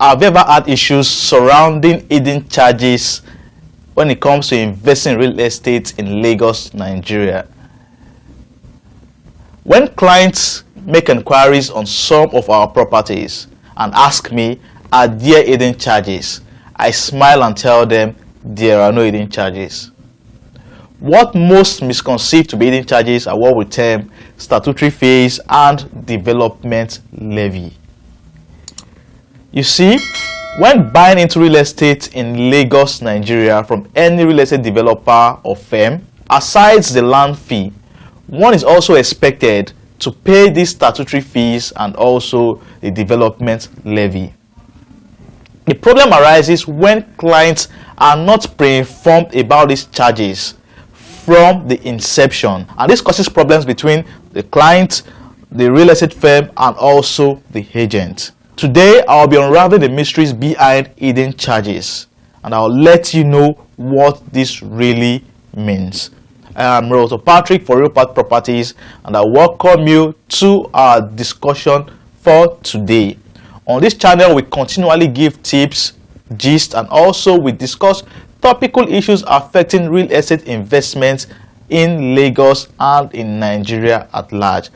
Have you ever had issues surrounding hidden charges when it comes to investing in real estate in Lagos, Nigeria? When clients make inquiries on some of our properties and ask me, are there hidden charges? I smile and tell them there are no hidden charges. What most misconceive to be hidden charges are what we term statutory fees and development levy. You see, when buying into real estate in Lagos, Nigeria from any real estate developer or firm, aside the land fee, one is also expected to pay these statutory fees and also the development levy. The problem arises when clients are not pre-informed about these charges from the inception, and this causes problems between the client, the real estate firm, and also the agent. Today, I'll be unraveling the mysteries behind hidden charges, and I'll let you know what this really means. I am Realtor Patrick for Real Path Properties, and I welcome you to our discussion for today. On this channel, we continually give tips, gist, and also we discuss topical issues affecting real estate investments in Lagos and in Nigeria at large.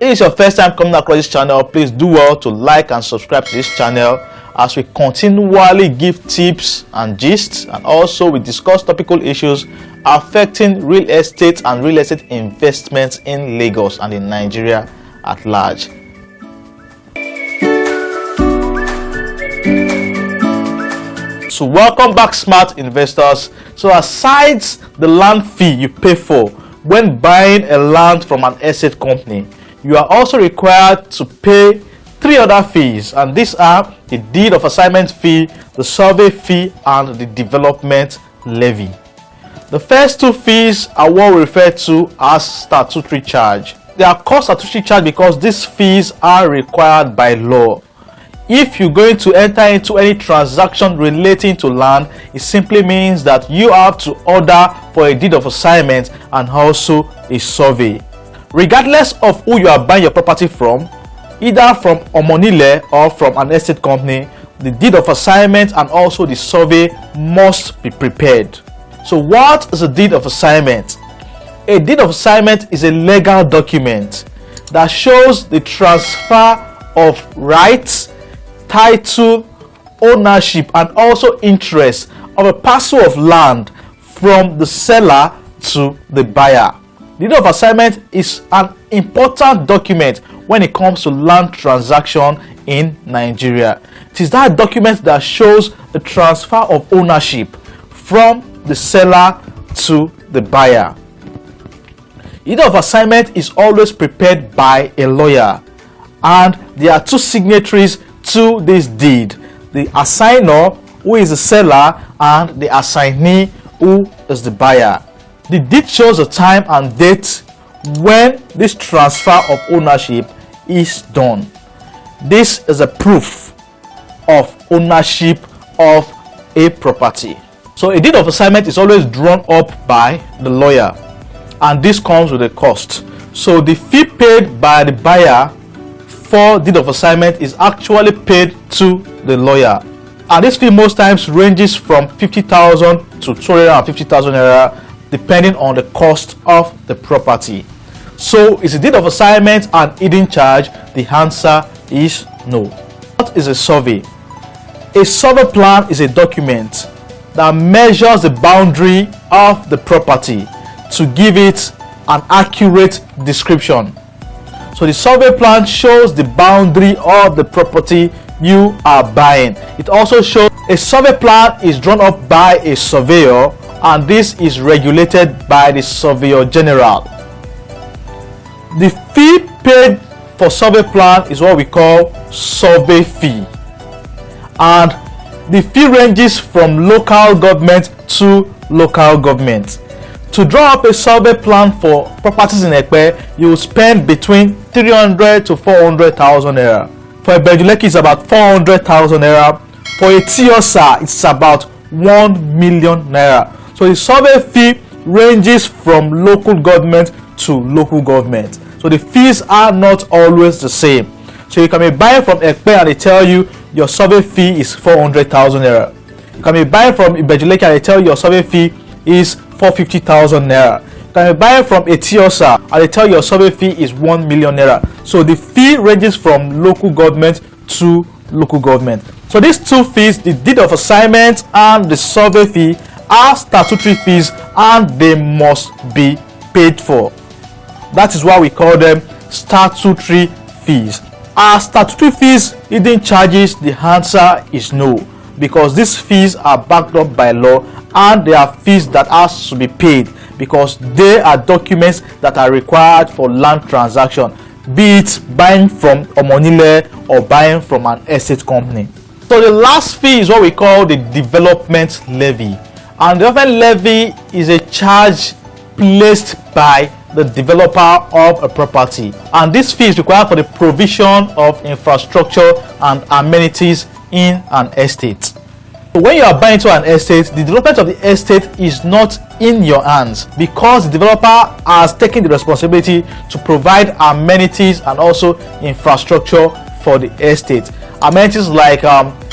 If it's your first time coming across this channel, please do well to like and subscribe to this channel as we continually give tips and gists, and also we discuss topical issues affecting real estate and real estate investments in Lagos and in Nigeria at large. So welcome back, smart investors. So aside the land fee you pay for when buying a land from an estate company, you are also required to pay 3 other fees, and these are the deed of assignment fee, the survey fee, and the development levy. The first 2 fees are what we refer to as statutory charge. They are called statutory charge because these fees are required by law. If you're going to enter into any transaction relating to land, it simply means that you have to order for a deed of assignment and also a survey. Regardless of who you are buying your property from, either from Omonile or from an estate company, the deed of assignment and also the survey must be prepared. So what is a deed of assignment? A deed of assignment is a legal document that shows the transfer of rights, title, ownership, and also interest of a parcel of land from the seller to the buyer. The deed of assignment is an important document when it comes to land transaction in Nigeria. It is that document that shows the transfer of ownership from the seller to the buyer. The deed of assignment is always prepared by a lawyer, and there are 2 signatories to this deed: the assigner, who is the seller, and the assignee, who is the buyer. The deed shows the time and date when this transfer of ownership is done. This is a proof of ownership of a property. So a deed of assignment is always drawn up by the lawyer, and this comes with a cost. So the fee paid by the buyer for deed of assignment is actually paid to the lawyer, and this fee most times ranges from 50,000 to 250,000 naira, depending on the cost of the property. So is a deed of assignment an hidden charge? The answer is no. What is a survey? A survey plan is a document that measures the boundary of the property to give it an accurate description. So the survey plan shows the boundary of the property you are buying. It also shows a survey plan is drawn up by a surveyor, and this is regulated by the Surveyor General. The fee paid for survey plan is what we call survey fee, and the fee ranges from local government to local government. To draw up a survey plan for properties in Ekpe, you will spend between 300 to 400,000 naira. For a Bejuleki, it's about 400,000 naira. For a Tiosa, it's about 1 million naira. So the survey fee ranges from local government to local government. So the fees are not always the same. So you can be buying from Ekpe and they tell you your survey fee is 400,000 naira. You can be buying from Ibejuleke and they tell you your survey fee is 450,000 naira. You can be buying from Etiosa and they tell you your survey fee is 1 million naira. So the fee ranges from local government to local government. So these two fees, the deed of assignment and the survey fee, are statutory fees and they must be paid for. That is why we call them statutory fees. Are statutory fees hidden charges? The answer is no, because these fees are backed up by law and they are fees that has to be paid because they are documents that are required for land transaction, be it buying from Omonile or buying from an estate company. So the last fee is what we call the development levy. And the development levy is a charge placed by the developer of a property, and this fee is required for the provision of infrastructure and amenities in an estate. So when you are buying into an estate, the development of the estate is not in your hands because the developer has taken the responsibility to provide amenities and also infrastructure for the estate. Amenities like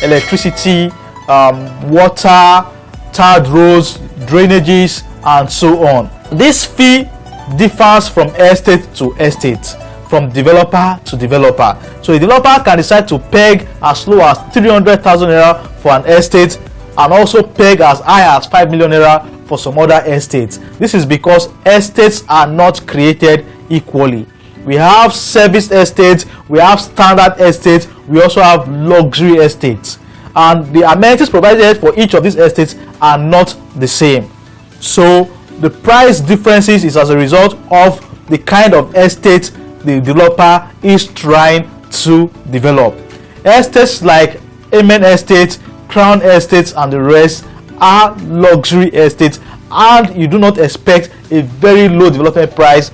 electricity, water, tarred roads, drainages, and so on. This fee differs from estate to estate, from developer to developer. So a developer can decide to peg as low as 300,000 naira for an estate and also peg as high as 5 million naira for some other estates. This is because estates are not created equally. We have service estates, we have standard estates, we also have luxury estates, and the amenities provided for each of these estates are not the same. So the price differences is as a result of the kind of estate the developer is trying to develop. Estates like Amen Estates, Crown Estates, and the rest are luxury estates, and you do not expect a very low development price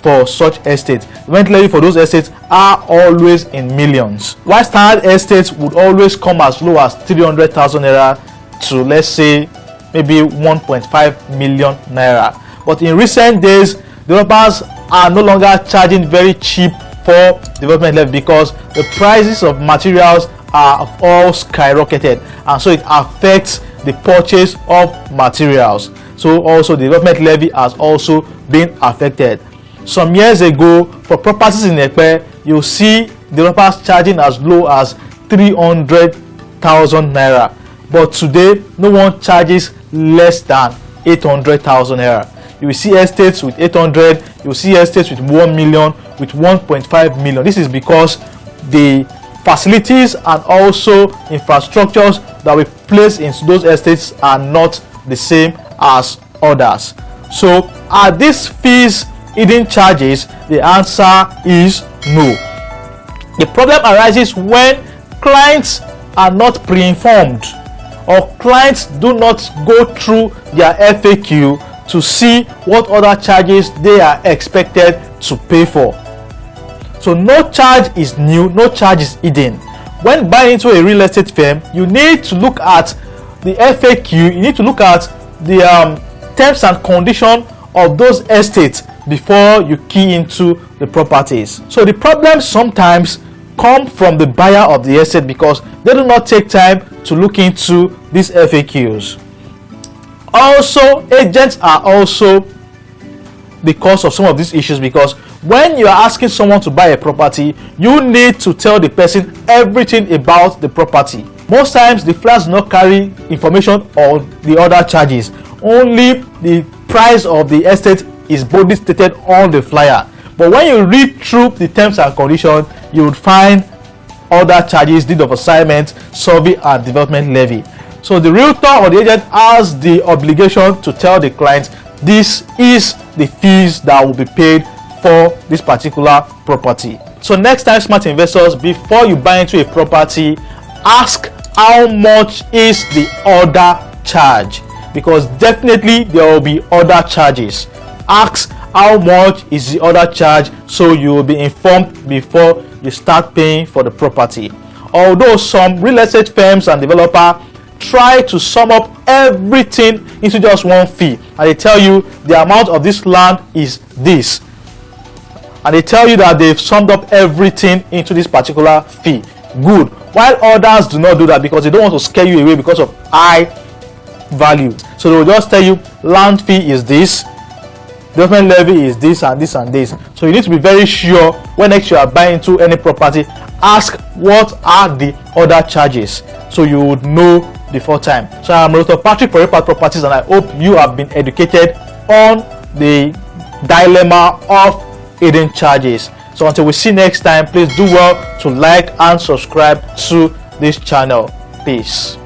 for such estates. Rent levy for those estates are always in millions, while standard estates would always come as low as 300,000 naira to, let's say, maybe 1.5 million naira. But in recent days, developers are no longer charging very cheap for development levy because the prices of materials are all skyrocketed, and so it affects the purchase of materials. So also the development levy has also been affected. Some years ago, for properties in Ekpe, you'll see developers charging as low as 300,000 naira, but today no one charges less than 800,000 naira. You will see estates with 800, you will see estates with 1 million, with 1.5 million. This is because the facilities and also infrastructures that we place in those estates are not the same as others. So are these fees hidden charges? The answer is no. The problem arises when clients are not pre-informed, or clients do not go through their FAQ to see what other charges they are expected to pay for. So no charge is new, no charge is hidden. When buying into a real estate firm, you need to look at the FAQ, you need to look at the terms and conditions of those estates before you key into the properties. So the problems sometimes come from the buyer of the estate because they do not take time to look into these FAQs. Also, agents are also the cause of some of these issues because when you are asking someone to buy a property, you need to tell the person everything about the property. Most times the flyers do not carry information on the other charges. Only the price of the estate is boldly stated on the flyer. But when you read through the terms and conditions, you would find other charges, deed of assignment, survey, and development levy. So the realtor or the agent has the obligation to tell the client this is the fees that will be paid for this particular property. So next time, smart investors, before you buy into a property, ask how much is the other charge, because definitely there will be other charges. Ask how much is the other charge so you will be informed before you start paying for the property. Although some real estate firms and developers try to sum up everything into just one fee, and they tell you the amount of this land is this, and they tell you that they've summed up everything into this particular fee. Good, while others do not do that because they don't want to scare you away because of high value. So they will just tell you land fee is this, development levy is this and this and this. So you need to be very sure when next you are buying into any property, ask what are the other charges so you would know the first time. So I'm Dr. Patrick for Repart Properties, and I hope you have been educated on the dilemma of hidden charges. So until we see next time, please do well to like and subscribe to this channel. Peace.